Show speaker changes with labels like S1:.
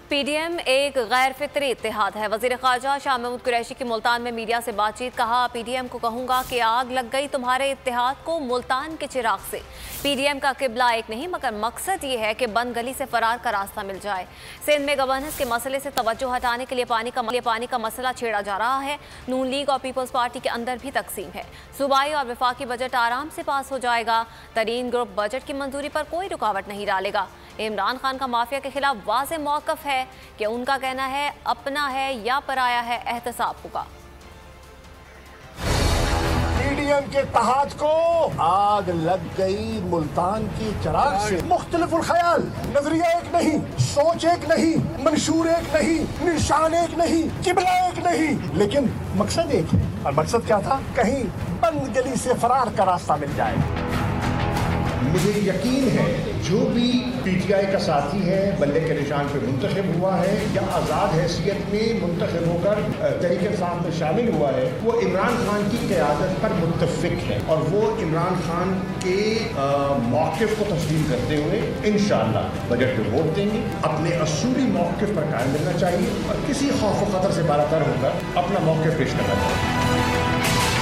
S1: PDM एक गैर फितरी इत्तेहाद है। वज़ीर ख़ारजा शाह महमूद कुरैशी की मुल्तान में मीडिया से बातचीत। कहा, पीडीएम को कहूँगा कि आग लग गई तुम्हारे इत्तेहाद को मुल्तान के चिराग से। पीडीएम का किबला एक नहीं मगर मकसद ये है कि बंद गली से फरार का रास्ता मिल जाए। सिंध में गवर्नेंस के मसले से तवज्जो हटाने के लिए पानी का मसला छेड़ा जा रहा है। नून लीग और पीपल्स पार्टी के अंदर भी तकसीम है। सूबाई और वफाकी बजट आराम से पास हो जाएगा। तरीन ग्रुप बजट की मंजूरी पर कोई रुकावट नहीं डालेगा। इमरान खान का माफिया के खिलाफ वाज़ेह मौक़िफ़ है कि उनका कहना है अपना है या पराया है, एहतसाब होगा।
S2: पीडीएम के इत्तेहाद को आग लग गई मुल्तान की चिराग से। मुख्तलिफुल ख्याल, नजरिया एक नहीं, सोच एक नहीं, मंशूर एक नहीं, निशान एक नहीं, किबला एक नहीं, लेकिन मकसद एक है। और मकसद क्या था? कहीं बंद गली से फरार का रास्ता मिल जाए।
S3: मुझे यकीन है जो भी पीटीआई का साथी है, बल्ले के निशान पे मुंतखब हुआ है या आज़ाद हैसियत में मुंतखब होकर तहरीक-ए-इंसाफ में शामिल हुआ है, वो इमरान खान की क़यादत पर मुत्तफ़िक है और वो इमरान खान के मौक़िफ़ को तस्लीम करते हुए इंशाअल्लाह बजट में वोट देंगे। अपने असूली मौक़िफ़ पर कायम रहना चाहिए और किसी खौफ व ख़तर से बालातर होकर अपना मौक़िफ़ पेश करना चाहिए।